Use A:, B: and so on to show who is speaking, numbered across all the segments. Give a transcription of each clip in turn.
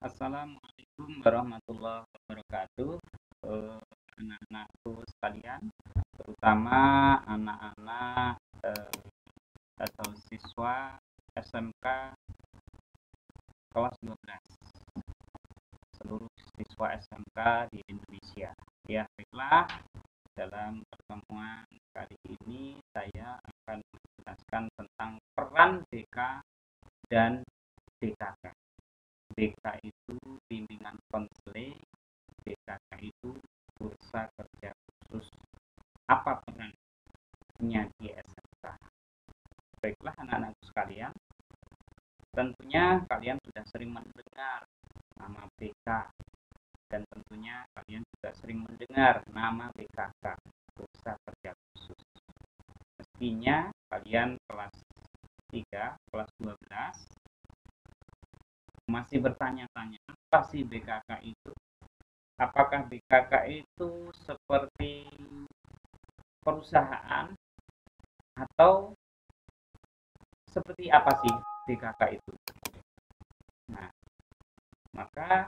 A: Assalamualaikum warahmatullahi wabarakatuh. Eh, Anak-anakku sekalian, terutama anak-anak atau siswa SMK kelas 12, seluruh siswa SMK di Indonesia. Ya, baiklah, dalam pertemuan kali ini saya akan menjelaskan tentang peran BK dan BKK. BK itu bimbingan konseling, BKK itu bursa kerja khusus. Apa perannya di SMK? Baiklah anak-anak sekalian, tentunya kalian sudah sering mendengar nama BK dan tentunya kalian juga sering mendengar nama BKK, bursa kerja khusus. Mestinya kalian kelas 3, kelas 12 masih bertanya-tanya, apa sih BKK itu? Apakah BKK itu seperti perusahaan atau seperti apa sih BKK itu? Nah, maka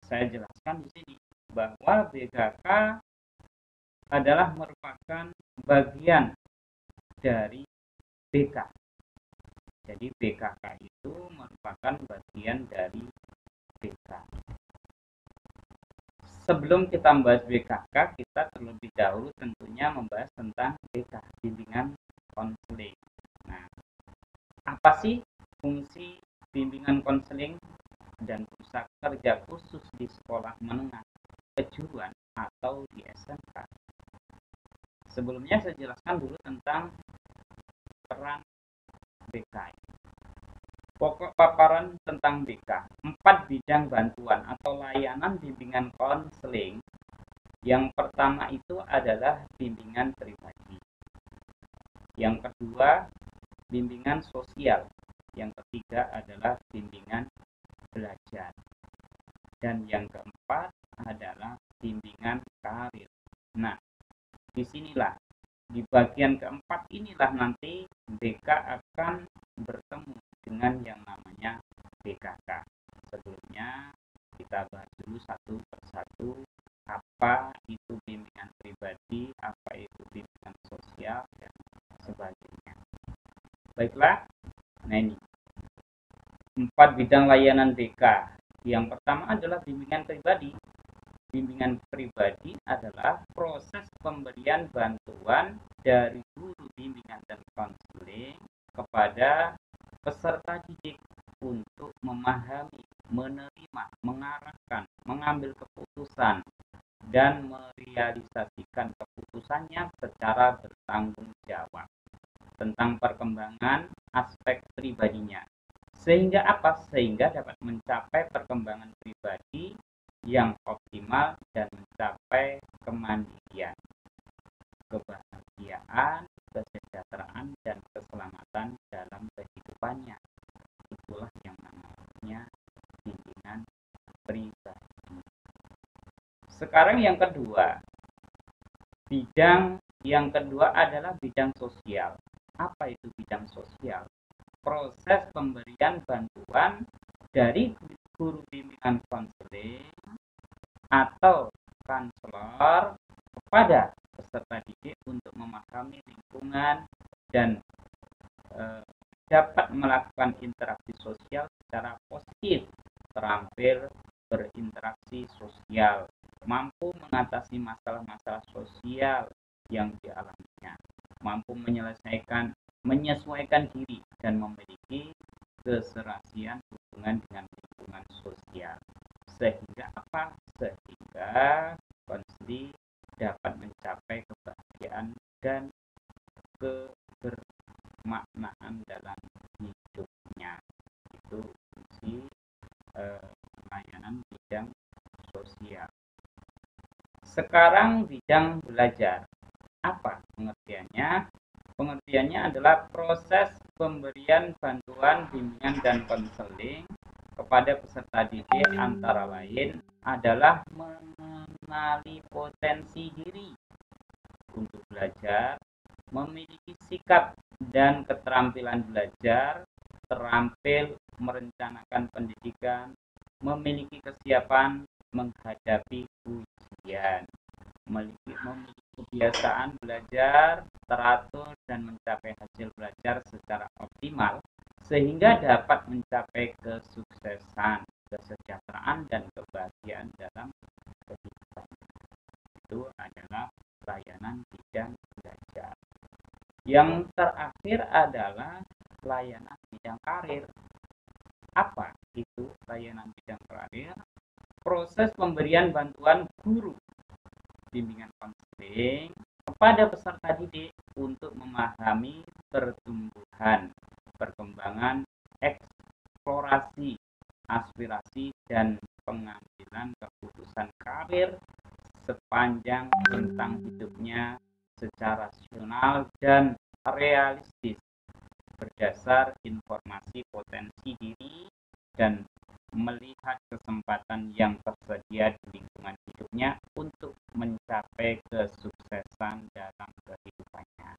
A: saya jelaskan di sini bahwa BKK adalah merupakan bagian dari BK. Jadi BKK itu merupakan bagian dari BK. Sebelum kita membahas BKK, kita terlebih dahulu tentunya membahas tentang BK, bimbingan konseling. Nah, apa sih fungsi bimbingan konseling dan bursa kerja khusus di sekolah menengah kejuruan atau di SMK? Sebelumnya saya jelaskan dulu tentang peran BK. Pokok paparan tentang BK, 4 bidang bantuan atau layanan bimbingan konseling. Yang pertama itu adalah bimbingan pribadi. Yang kedua, bimbingan sosial. Yang ketiga adalah bimbingan belajar. Dan yang keempat adalah bimbingan karir. Nah, disinilah, di bagian keempat inilah nanti BK akan bertemu dengan yang namanya BKK. Sebelumnya kita bahas dulu satu persatu apa itu bimbingan pribadi, apa itu bimbingan sosial, dan sebagainya. Baiklah, nah ini 4 bidang layanan BK. Yang pertama adalah bimbingan pribadi. Bimbingan pribadi adalah proses pemberian bantuan dari guru bimbingan dan konseling kepada peserta didik untuk memahami, menerima, mengarahkan, mengambil keputusan, dan merealisasikan keputusannya secara bertanggung jawab tentang perkembangan aspek pribadinya. Sehingga apa? Sehingga dapat mencapai perkembangan pribadi yang optimal dan mencapai kemandirian, kebahagiaan, kesejahteraan, dan keselamatan dalam kehidupannya. Itulah yang namanya bimbingan pribadi. Sekarang yang kedua, bidang yang kedua adalah bidang sosial. Apa itu bidang sosial? Proses pemberian bantuan dari guru bimbingan konseling atau kanselor kepada peserta didik untuk memahami lingkungan dan dapat melakukan interaksi sosial secara positif, terampil berinteraksi sosial, mampu mengatasi masalah-masalah sosial yang dialaminya, mampu menyesuaikan diri dan memiliki keserasian hubungan dengan lingkungan sosial. Sehingga apa? Sehingga konseli dapat mencapai kebahagiaan dan kebermaknaan dalam hidupnya. Itu fungsi layanan bidang sosial. Sekarang bidang belajar. Apa pengertiannya? Pengertiannya adalah proses pemberian bantuan bimbingan dan konseling kepada peserta didik antara lain adalah mengenali potensi diri untuk belajar, memiliki sikap dan keterampilan belajar, terampil merencanakan pendidikan, memiliki kesiapan menghadapi ujian, memiliki kebiasaan belajar teratur dan mencapai hasil belajar secara optimal sehingga dapat mencapai kesuksesan, kesejahteraan dan kebahagiaan dalam kehidupan. Itu adalah layanan bidang belajar. Yang terakhir adalah layanan bidang karir. Apa itu layanan bidang karir? Proses pemberian bantuan guru bimbingan konseling kepada peserta didik untuk memahami pertumbuhan, perkembangan, eksplorasi, aspirasi, dan pengambilan keputusan karir sepanjang rentang hidupnya secara rasional dan realistis berdasar informasi potensi diri dan melihat kesempatan yang tersedia di lingkungan hidupnya untuk mencapai kesuksesan dalam kehidupannya.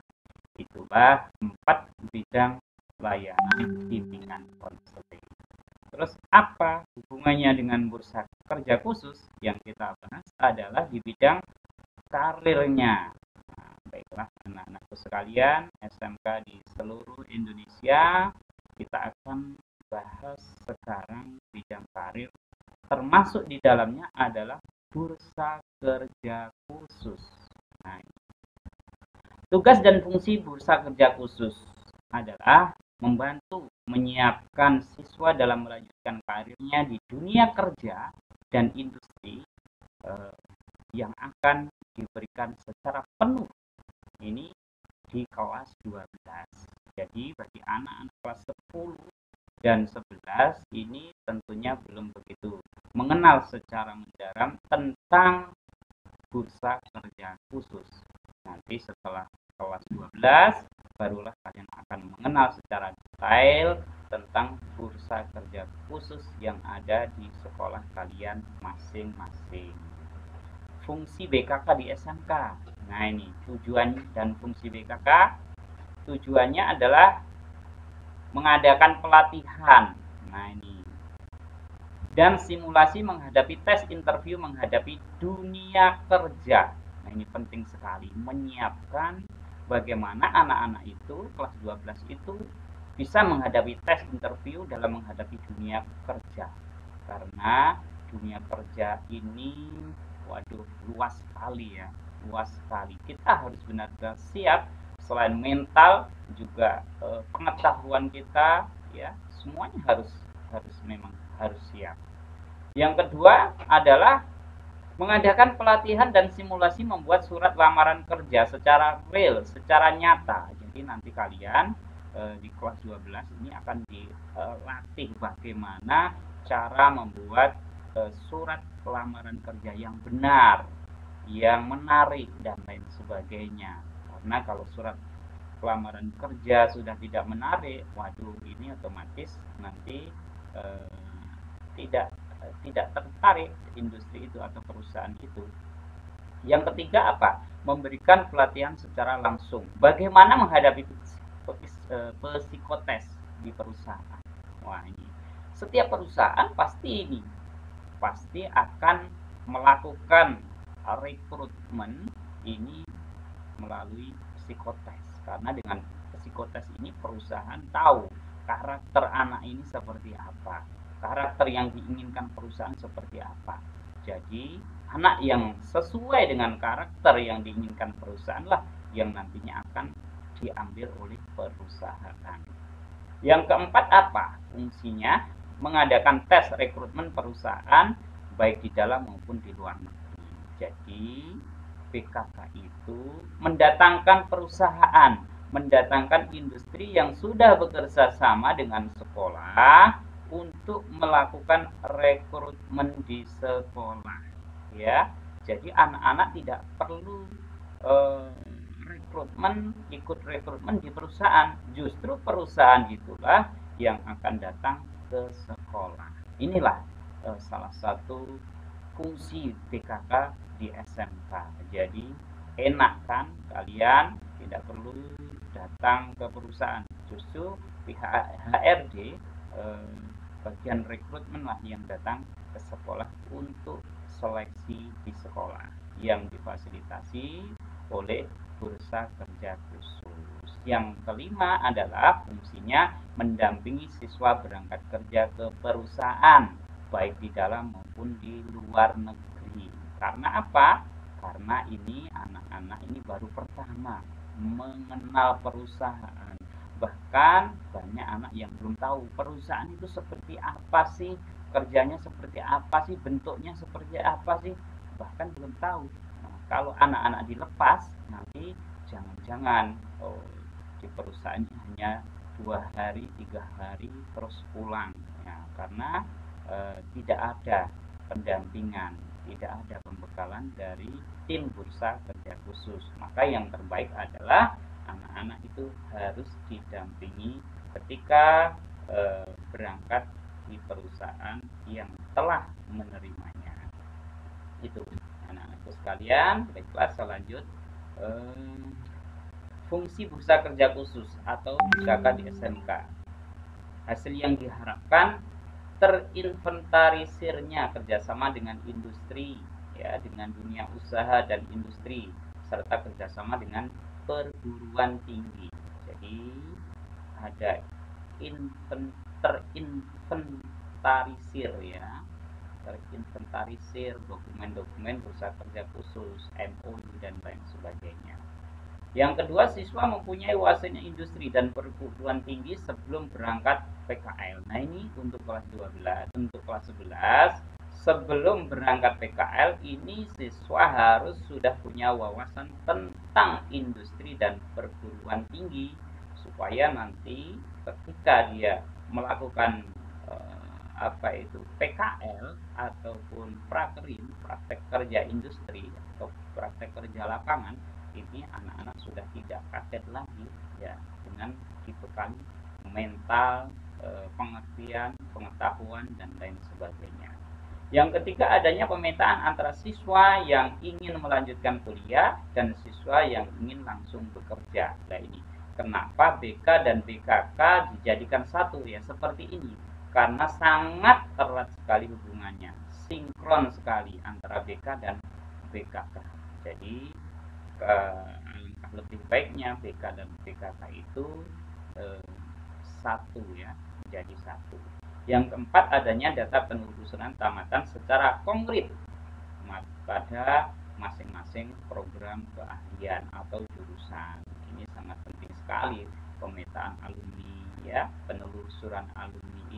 A: Itulah 4 bidang layanan bimbingan konseling. Terus apa hubungannya dengan bursa kerja khusus? Yang kita bahas adalah di bidang karirnya. Nah, baiklah anak-anakku sekalian, SMK di seluruh Indonesia, kita akan bahas sekarang bidang karir, termasuk di dalamnya adalah bursa kerja khusus. Nah, tugas dan fungsi bursa kerja khusus adalah membantu menyiapkan siswa dalam melanjutkan karirnya di dunia kerja dan industri yang akan diberikan secara penuh ini di kelas 12. Jadi bagi anak-anak kelas 10 dan 11 ini tentunya belum begitu mengenal secara mendalam tentang bursa kerja khusus. Nanti setelah kelas 12 barulah kalian akan mengenal secara detail tentang bursa kerja khusus yang ada di sekolah kalian masing-masing. Fungsi BKK di SMK. Nah ini tujuan dan fungsi BKK. Tujuannya adalah mengadakan pelatihan. Nah ini. Dan simulasi menghadapi tes interview menghadapi dunia kerja. Nah ini penting sekali. Menyiapkan bagaimana anak-anak itu, kelas 12 itu bisa menghadapi tes interview dalam menghadapi dunia kerja. Karena dunia kerja ini waduh luas sekali ya, luas sekali. Kita harus benar-benar siap, selain mental juga pengetahuan kita ya, semuanya harus memang harus siap. Yang kedua adalah mengadakan pelatihan dan simulasi membuat surat lamaran kerja secara real, secara nyata. Jadi nanti kalian di kelas 12 ini akan dilatih bagaimana cara membuat surat lamaran kerja yang benar, yang menarik dan lain sebagainya. Karena kalau surat lamaran kerja sudah tidak menarik, waduh ini otomatis nanti tidak tertarik industri itu atau perusahaan itu. Yang ketiga apa? Memberikan pelatihan secara langsung. Bagaimana menghadapi psikotes di perusahaan. Wah ini setiap perusahaan pasti akan melakukan rekrutmen ini melalui psikotes. Karena dengan psikotes ini perusahaan tahu karakter anak ini seperti apa, karakter yang diinginkan perusahaan seperti apa. Jadi anak yang sesuai dengan karakter yang diinginkan perusahaan lah yang nantinya akan diambil oleh perusahaan. Yang keempat apa? Fungsinya mengadakan tes rekrutmen perusahaan baik di dalam maupun di luar negeri. Jadi PKK itu mendatangkan perusahaan, mendatangkan industri yang sudah bekerja sama dengan sekolah untuk melakukan rekrutmen di sekolah. Ya, jadi anak-anak tidak perlu ikut rekrutmen di perusahaan. Justru perusahaan itulah yang akan datang ke sekolah. Inilah salah satu fungsi BKK di SMK. Jadi enak kan kalian tidak perlu datang ke perusahaan. Justru pihak HRD bagian rekrutmen lah yang datang ke sekolah untuk seleksi di sekolah yang difasilitasi oleh bursa kerja khusus. Yang kelima adalah fungsinya mendampingi siswa berangkat kerja ke perusahaan baik di dalam maupun di luar negeri. Karena apa? Karena ini anak-anak ini baru pertama mengenal perusahaan. Bahkan banyak anak yang belum tahu perusahaan itu seperti apa sih, kerjanya seperti apa sih, bentuknya seperti apa sih, bahkan belum tahu. Nah, kalau anak-anak dilepas nanti jangan-jangan di perusahaan hanya 2 hari 3 hari terus pulang ya, karena tidak ada pendampingan, tidak ada pembekalan dari tim bursa kerja khusus. Maka yang terbaik adalah anak-anak itu harus didampingi ketika berangkat di perusahaan yang telah menerimanya. Itu anak-anakku sekalian. Baiklah, saya lanjut. Fungsi bursa kerja khusus atau BKK di SMK. Hasil yang diharapkan terinventarisirnya kerjasama dengan industri, ya, dengan dunia usaha dan industri, serta kerjasama dengan perguruan tinggi. Jadi ada terinventarisir ya, terinventarisir dokumen-dokumen bursa kerja khusus, MOU dan lain sebagainya. Yang kedua, siswa mempunyai wawasan industri dan perguruan tinggi sebelum berangkat PKL. Nah, ini untuk kelas 12, untuk kelas 11, sebelum berangkat PKL ini siswa harus sudah punya wawasan tentang industri dan perguruan tinggi supaya nanti ketika dia melakukan PKL ataupun prakerin, praktek kerja industri atau praktek kerja lapangan, ini anak-anak sudah tidak kaget lagi ya, dengan dibekali mental, pengertian, pengetahuan dan lain sebagainya. Yang ketiga, adanya pemetaan antara siswa yang ingin melanjutkan kuliah dan siswa yang ingin langsung bekerja. Nah, ini kenapa BK dan BKK dijadikan satu ya, seperti ini, karena sangat erat sekali hubungannya, sinkron sekali antara BK dan BKK. Jadi lebih baiknya BK dan BKK itu satu ya, menjadi satu. Yang keempat, adanya data penelusuran tamatan secara konkret pada masing-masing program keahlian atau jurusan. Ini sangat penting sekali, pemetaan alumni ya, penelusuran alumni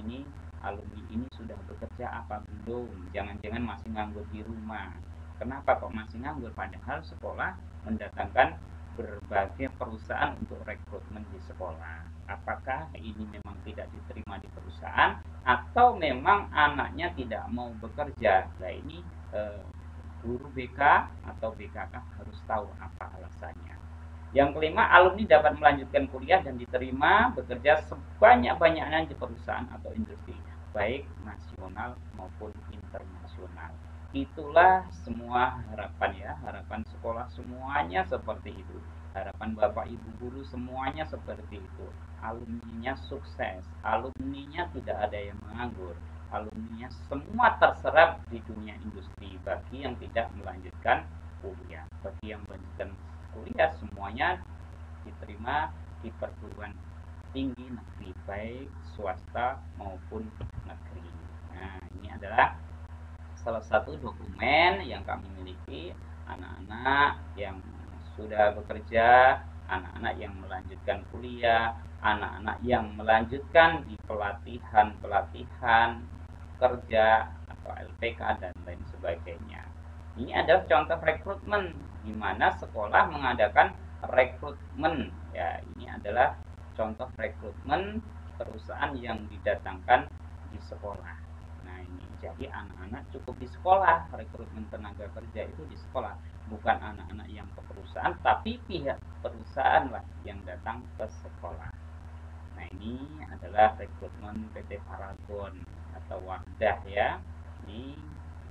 A: ini sudah bekerja apa belum, jangan-jangan masih nganggur di rumah. Kenapa kok masih nganggur, padahal sekolah mendatangkan berbagai perusahaan untuk rekrutmen di sekolah. Apakah ini memang tidak diterima di perusahaan atau memang anaknya tidak mau bekerja? Nah, ini guru BK atau BKK harus tahu apa alasannya. Yang kelima, alumni dapat melanjutkan kuliah dan diterima bekerja sebanyak-banyaknya di perusahaan atau industri, baik nasional maupun internasional. Itulah semua harapan ya, harapan sekolah semuanya seperti itu. Harapan Bapak Ibu guru semuanya seperti itu. Alumninya sukses, alumninya tidak ada yang menganggur, alumninya semua terserap di dunia industri. Bagi yang tidak melanjutkan kuliah, bagi yang melanjutkan kuliah semuanya diterima di perguruan tinggi negeri, baik swasta maupun negeri. Nah, ini adalah salah satu dokumen yang kami miliki, anak-anak yang sudah bekerja, anak-anak yang melanjutkan kuliah, anak-anak yang melanjutkan di pelatihan kerja atau LPK dan lain sebagainya. Ini adalah contoh rekrutmen di mana sekolah mengadakan rekrutmen ya. Ini adalah contoh rekrutmen perusahaan yang didatangkan di sekolah. Jadi anak-anak cukup di sekolah, rekrutmen tenaga kerja itu di sekolah, bukan anak-anak yang ke perusahaan, tapi pihak perusahaan lah yang datang ke sekolah. Nah, ini adalah rekrutmen PT Paragon atau Wadah ya. Ini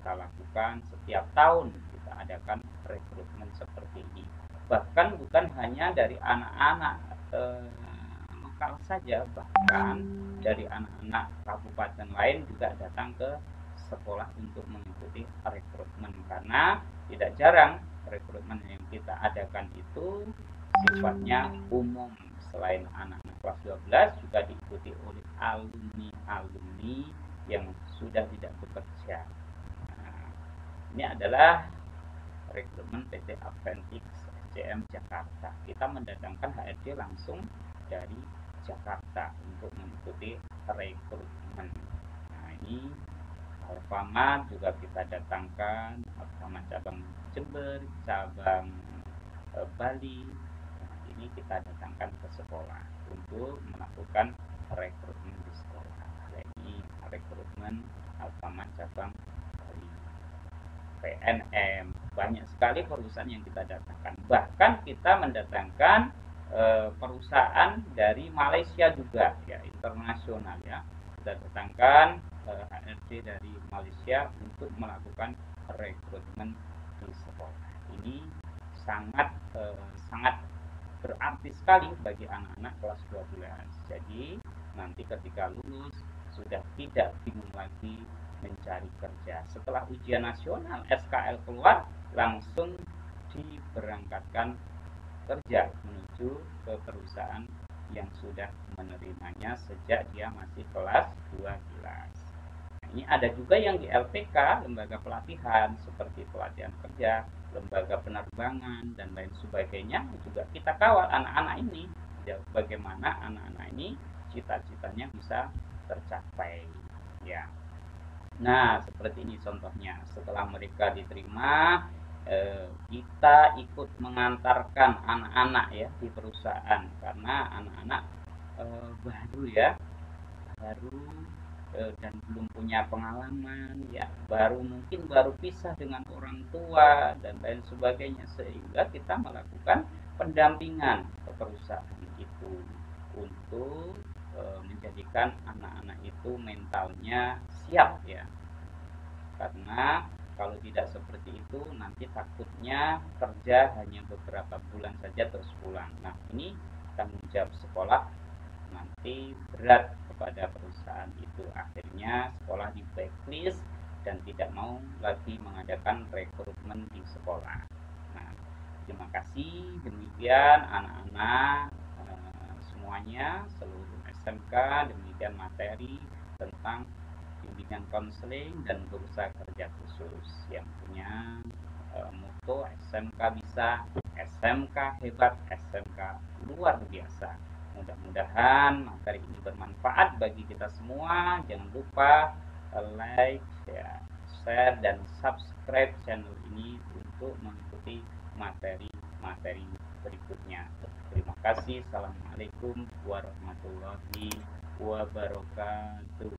A: kita lakukan setiap tahun, kita adakan rekrutmen seperti ini. Bahkan bukan hanya dari anak-anak lokal saja, bahkan dari anak-anak kabupaten lain juga datang ke sekolah untuk mengikuti rekrutmen, karena tidak jarang rekrutmen yang kita adakan itu sifatnya umum. Selain anak-anak kelas 12 juga diikuti oleh alumni-alumni yang sudah tidak bekerja. Nah, ini adalah rekrutmen PT Adventix SCM Jakarta. Kita mendatangkan HRD langsung dari Jakarta untuk mengikuti rekrutmen. Nah, ini Alfamart juga kita datangkan, Alfamart cabang Jember, cabang Bali. Nah, ini kita datangkan ke sekolah untuk melakukan rekrutmen di sekolah. Ini rekrutmen Alfamart cabang Bali. PNM, banyak sekali perusahaan yang kita datangkan. Bahkan kita mendatangkan perusahaan dari Malaysia juga, ya, internasional, ya. Kita datangkan HRD dari Malaysia untuk melakukan rekrutmen di sekolah. Ini sangat sangat berarti sekali bagi anak-anak kelas 12. Jadi nanti ketika lulus sudah tidak bingung lagi mencari kerja. Setelah ujian nasional SKL keluar, langsung diberangkatkan kerja menuju ke perusahaan yang sudah menerimanya sejak dia masih kelas 12. Nah, ini ada juga yang di LPK, lembaga pelatihan seperti pelatihan kerja, lembaga penerbangan dan lain sebagainya, juga kita kawal anak-anak ini, bagaimana anak-anak ini cita-citanya bisa tercapai, ya. Nah, seperti ini contohnya. Setelah mereka diterima, kita ikut mengantarkan anak-anak, ya, di perusahaan, karena anak-anak baru, ya, baru dan belum punya pengalaman, ya, mungkin baru pisah dengan orang tua dan lain sebagainya, sehingga kita melakukan pendampingan ke perusahaan itu untuk menjadikan anak-anak itu mentalnya siap, ya, karena kalau tidak seperti itu nanti takutnya kerja hanya beberapa bulan saja terus pulang. Nah, ini tanggung jawab sekolah nanti berat kepada perusahaan itu, akhirnya sekolah di blacklist dan tidak mau lagi mengadakan rekrutmen di sekolah. Nah, terima kasih, demikian anak-anak semuanya, seluruh SMK, demikian materi tentang bimbingan konseling dan bursa kerja khusus yang punya moto SMK bisa, SMK hebat, SMK luar biasa. Mudah-mudahan materi ini bermanfaat bagi kita semua. Jangan lupa like, ya, share dan subscribe channel ini untuk mengikuti materi-materi berikutnya. Terima kasih. Assalamualaikum warahmatullahi wabarakatuh.